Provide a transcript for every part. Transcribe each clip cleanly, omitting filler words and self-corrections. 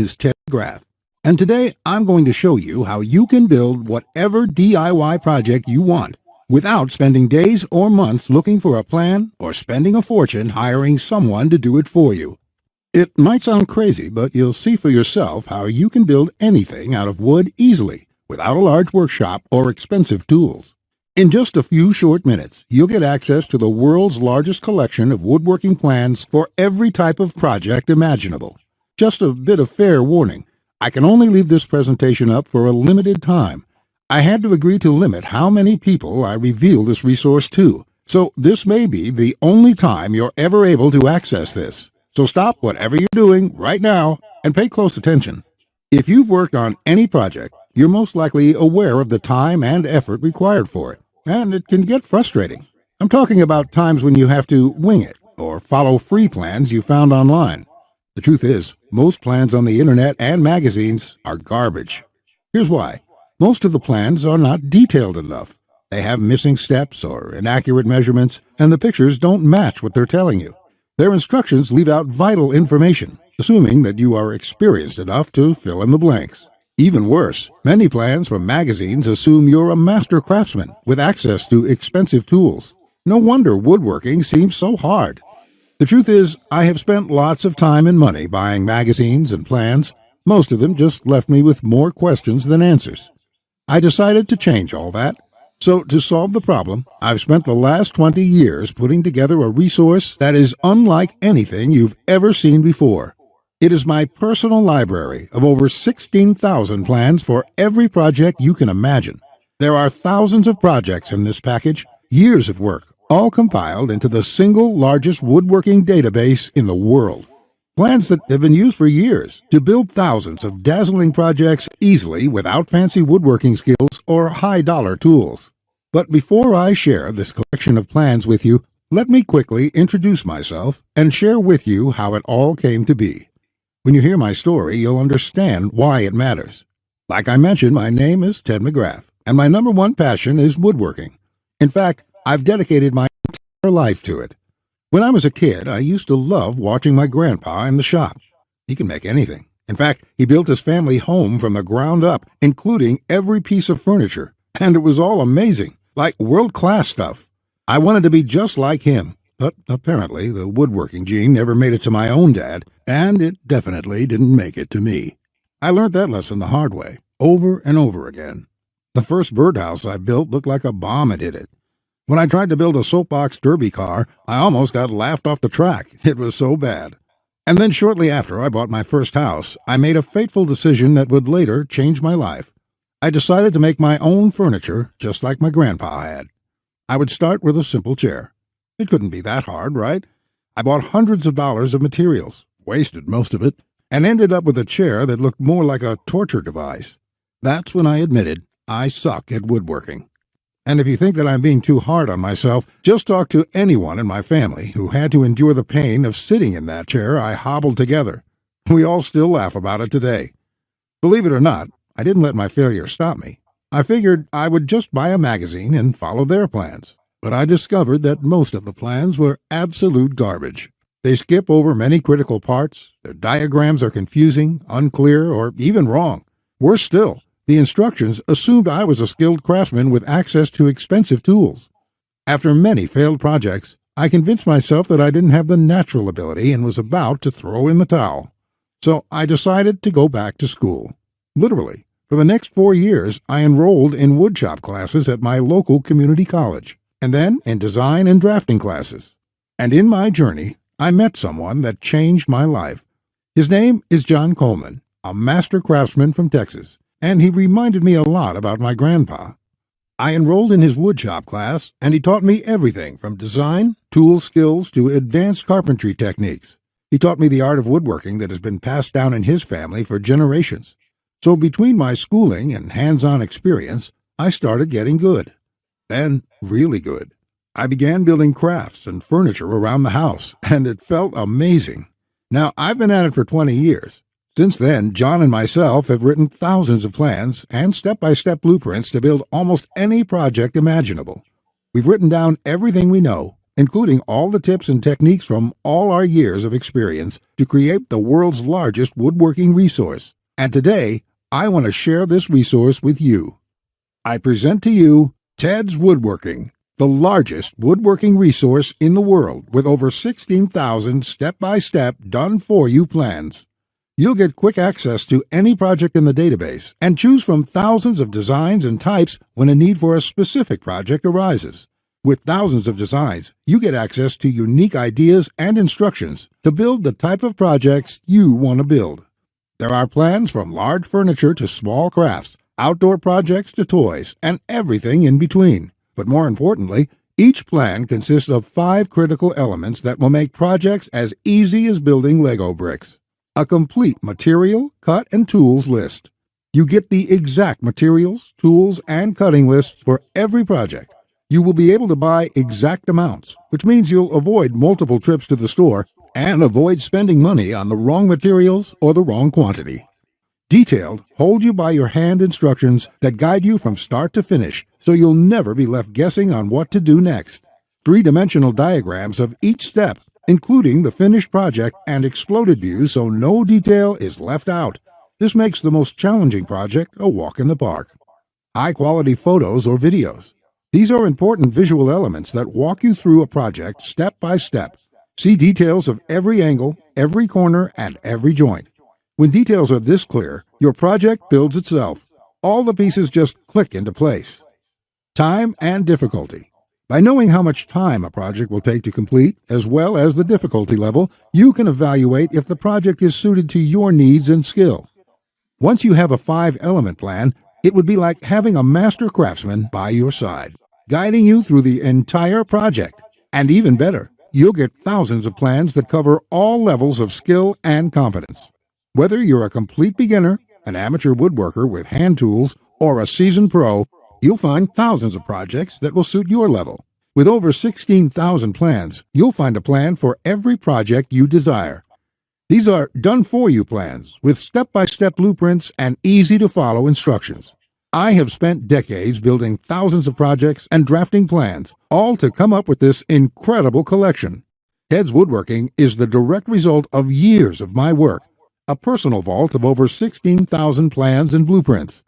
is Ted McGrath, and today I'm going to show you how you can build whatever DIY project you want without spending days or months looking for a plan or spending a fortune hiring someone to do it for you. It might sound crazy, but you'll see for yourself how you can build anything out of wood easily without a large workshop or expensive tools. In just a few short minutes, you'll get access to the world's largest collection of woodworking plans for every type of project imaginable. Just a bit of fair warning, I can only leave this presentation up for a limited time. I had to agree to limit how many people I reveal this resource to, so this may be the only time you're ever able to access this. So stop whatever you're doing right now and pay close attention. If you've worked on any project, you're most likely aware of the time and effort required for it, and it can get frustrating. I'm talking about times when you have to wing it or follow free plans you found online. The truth is, most plans on the internet and magazines are garbage. Here's why. Most of the plans are not detailed enough. They have missing steps or inaccurate measurements, and the pictures don't match what they're telling you. Their instructions leave out vital information, assuming that you are experienced enough to fill in the blanks. Even worse, many plans from magazines assume you're a master craftsman with access to expensive tools. No wonder woodworking seems so hard. The truth is, I have spent lots of time and money buying magazines and plans. Most of them just left me with more questions than answers. I decided to change all that. So to solve the problem, I've spent the last 20 years putting together a resource that is unlike anything you've ever seen before. It is my personal library of over 16,000 plans for every project you can imagine. There are thousands of projects in this package, years of work, all compiled into the single largest woodworking database in the world. Plans that have been used for years to build thousands of dazzling projects easily without fancy woodworking skills or high-dollar tools. But before I share this collection of plans with you, let me quickly introduce myself and share with you how it all came to be. When you hear my story, you'll understand why it matters. Like I mentioned, my name is Ted McGrath, and my number one passion is woodworking. In fact, I've dedicated my entire life to it. When I was a kid, I used to love watching my grandpa in the shop. He can make anything. In fact, he built his family home from the ground up, including every piece of furniture, and it was all amazing, like world-class stuff. I wanted to be just like him. But apparently the woodworking gene never made it to my own dad, and it definitely didn't make it to me. I learned that lesson the hard way, over and over again. The first birdhouse I built looked like a bomb had hit it. When I tried to build a soapbox derby car, I almost got laughed off the track. It was so bad. And then shortly after I bought my first house, I made a fateful decision that would later change my life. I decided to make my own furniture just like my grandpa had. I would start with a simple chair. It couldn't be that hard, right? I bought hundreds of dollars of materials, wasted most of it, and ended up with a chair that looked more like a torture device. That's when I admitted I suck at woodworking. And if you think that I'm being too hard on myself, just talk to anyone in my family who had to endure the pain of sitting in that chair I hobbled together. We all still laugh about it today. Believe it or not, I didn't let my failure stop me. I figured I would just buy a magazine and follow their plans. But I discovered that most of the plans were absolute garbage. They skip over many critical parts, their diagrams are confusing, unclear, or even wrong. Worse still, the instructions assumed I was a skilled craftsman with access to expensive tools. After many failed projects, I convinced myself that I didn't have the natural ability and was about to throw in the towel. So I decided to go back to school. Literally, for the next 4 years, I enrolled in woodshop classes at my local community college, and then in design and drafting classes. And in my journey, I met someone that changed my life. His name is John Coleman, a master craftsman from Texas, and he reminded me a lot about my grandpa. I enrolled in his woodshop class, and he taught me everything from design, tool skills, to advanced carpentry techniques. He taught me the art of woodworking that has been passed down in his family for generations. So between my schooling and hands-on experience, I started getting good. Then, really good. I began building crafts and furniture around the house, and it felt amazing. Now, I've been at it for 20 years. Since then, John and myself have written thousands of plans and step-by-step blueprints to build almost any project imaginable. We've written down everything we know, including all the tips and techniques from all our years of experience to create the world's largest woodworking resource. And today, I want to share this resource with you. I present to you Ted's Woodworking, the largest woodworking resource in the world with over 16,000 step-by-step done-for-you plans. You'll get quick access to any project in the database and choose from thousands of designs and types when a need for a specific project arises. With thousands of designs, you get access to unique ideas and instructions to build the type of projects you want to build. There are plans from large furniture to small crafts, outdoor projects to toys, and everything in between. But more importantly, each plan consists of 5 critical elements that will make projects as easy as building Lego bricks. A complete material, cut, and tools list. You get the exact materials, tools, and cutting lists for every project. You will be able to buy exact amounts, which means you'll avoid multiple trips to the store and avoid spending money on the wrong materials or the wrong quantity. Detailed, hold-you-by-your-hand instructions that guide you from start to finish, so you'll never be left guessing on what to do next. 3-dimensional diagrams of each step, including the finished project and exploded views so no detail is left out. This makes the most challenging project a walk in the park. High-quality photos or videos. These are important visual elements that walk you through a project step by step. See details of every angle, every corner, and every joint. When details are this clear, your project builds itself. All the pieces just click into place. Time and difficulty. By knowing how much time a project will take to complete, as well as the difficulty level, you can evaluate if the project is suited to your needs and skill. Once you have a 5-element plan, it would be like having a master craftsman by your side, guiding you through the entire project. And even better, you'll get thousands of plans that cover all levels of skill and competence. Whether you're a complete beginner, an amateur woodworker with hand tools, or a seasoned pro, you'll find thousands of projects that will suit your level. With over 16,000 plans, you'll find a plan for every project you desire. These are done-for-you plans with step-by-step blueprints and easy-to-follow instructions. I have spent decades building thousands of projects and drafting plans, all to come up with this incredible collection. Ted's Woodworking is the direct result of years of my work, a personal vault of over 16,000 plans and blueprints.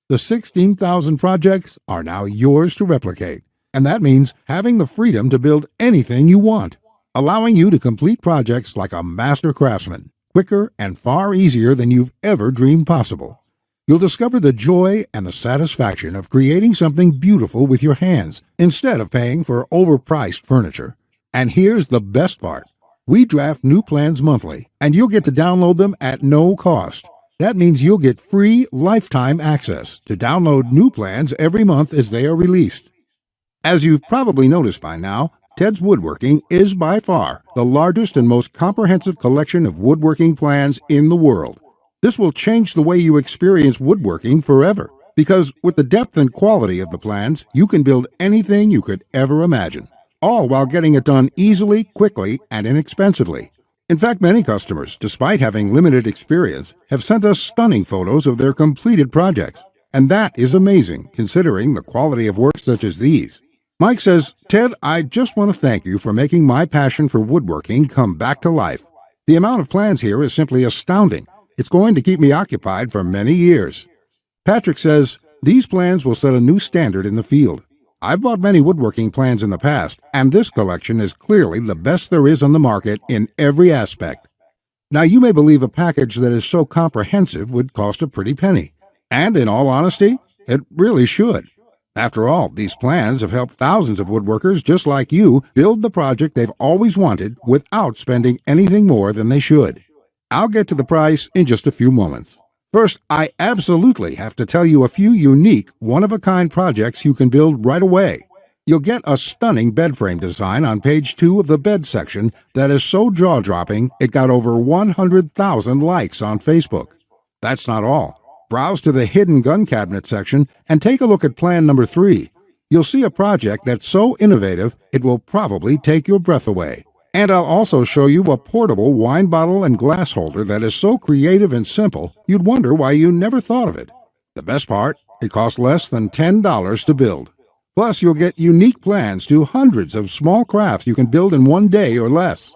The 16,000 projects are now yours to replicate, and that means having the freedom to build anything you want, allowing you to complete projects like a master craftsman, quicker and far easier than you've ever dreamed possible. You'll discover the joy and the satisfaction of creating something beautiful with your hands instead of paying for overpriced furniture. And here's the best part. We draft new plans monthly, and you'll get to download them at no cost. That means you'll get free lifetime access to download new plans every month as they are released. As you've probably noticed by now, Ted's Woodworking is by far the largest and most comprehensive collection of woodworking plans in the world. This will change the way you experience woodworking forever, because with the depth and quality of the plans, you can build anything you could ever imagine, all while getting it done easily, quickly, and inexpensively. In fact, many customers, despite having limited experience, have sent us stunning photos of their completed projects. And that is amazing, considering the quality of work such as these. Mike says, "Ted, I just want to thank you for making my passion for woodworking come back to life. The amount of plans here is simply astounding. It's going to keep me occupied for many years." Patrick says, "These plans will set a new standard in the field. I've bought many woodworking plans in the past, and this collection is clearly the best there is on the market in every aspect." Now, you may believe a package that is so comprehensive would cost a pretty penny. And in all honesty, it really should. After all, these plans have helped thousands of woodworkers just like you build the project they've always wanted without spending anything more than they should. I'll get to the price in just a few moments. First, I absolutely have to tell you a few unique, one-of-a-kind projects you can build right away. You'll get a stunning bed frame design on page 2 of the bed section that is so jaw-dropping it got over 100,000 likes on Facebook. That's not all. Browse to the hidden gun cabinet section and take a look at plan number 3. You'll see a project that's so innovative it will probably take your breath away. And I'll also show you a portable wine bottle and glass holder that is so creative and simple, you'd wonder why you never thought of it. The best part, it costs less than $10 to build. Plus, you'll get unique plans to hundreds of small crafts you can build in one day or less.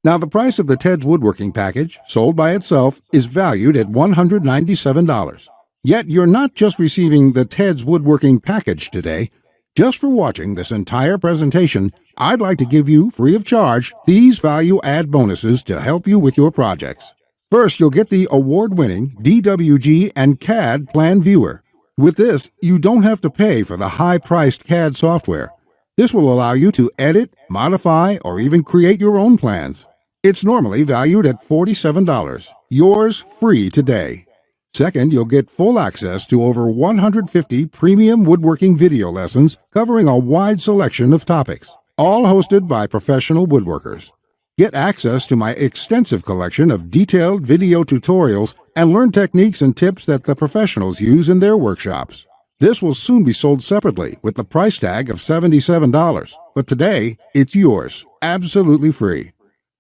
Now, the price of the Ted's Woodworking Package, sold by itself, is valued at $197. Yet, you're not just receiving the Ted's Woodworking Package today. Just for watching this entire presentation, I'd like to give you, free of charge, these value-add bonuses to help you with your projects. First, you'll get the award-winning DWG and CAD Plan Viewer. With this, you don't have to pay for the high-priced CAD software. This will allow you to edit, modify, or even create your own plans. It's normally valued at $47. Yours free today. Second, you'll get full access to over 150 premium woodworking video lessons covering a wide selection of topics, all hosted by professional woodworkers. Get access to my extensive collection of detailed video tutorials and learn techniques and tips that the professionals use in their workshops. This will soon be sold separately with the price tag of $77, but today it's yours, absolutely free.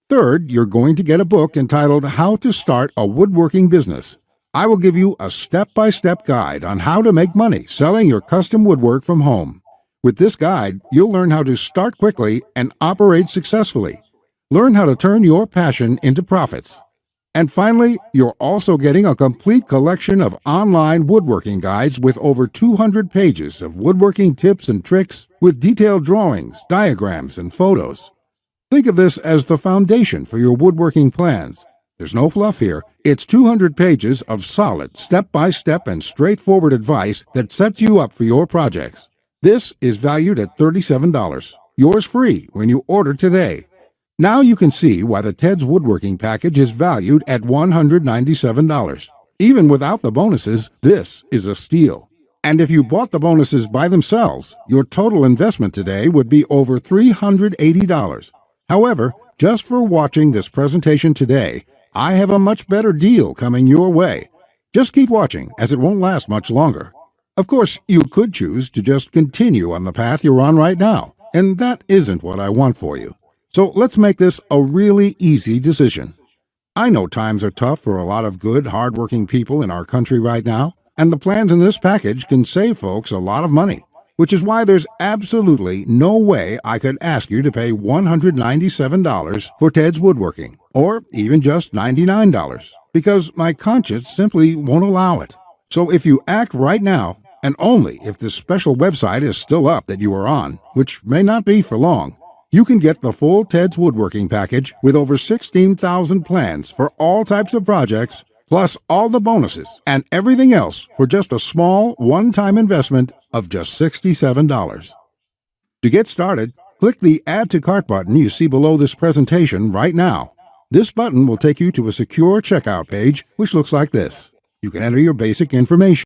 Third, you're going to get a book entitled How to Start a Woodworking Business. I will give you a step-by-step guide on how to make money selling your custom woodwork from home. With this guide, you'll learn how to start quickly and operate successfully. Learn how to turn your passion into profits. And finally, you're also getting a complete collection of online woodworking guides with over 200 pages of woodworking tips and tricks with detailed drawings, diagrams, and photos. Think of this as the foundation for your woodworking plans. There's no fluff here. It's 200 pages of solid, step-by-step and straightforward advice that sets you up for your projects. This is valued at $37. Yours free when you order today. Now you can see why the Ted's Woodworking Package is valued at $197. Even without the bonuses, this is a steal. And if you bought the bonuses by themselves, your total investment today would be over $380. However, just for watching this presentation today, I have a much better deal coming your way. Just keep watching, as it won't last much longer. Of course, you could choose to just continue on the path you're on right now, and that isn't what I want for you. So let's make this a really easy decision. I know times are tough for a lot of good, hard-working people in our country right now, and the plans in this package can save folks a lot of money, which is why there's absolutely no way I could ask you to pay $197 for Ted's Woodworking, or even just $99, because my conscience simply won't allow it. So if you act right now, and only if this special website is still up that you are on, which may not be for long, you can get the full Ted's Woodworking Package with over 16,000 plans for all types of projects, plus all the bonuses and everything else for just a small one-time investment of just $67. To get started, click the Add to Cart button you see below this presentation right now. This button will take you to a secure checkout page, which looks like this. You can enter your basic information.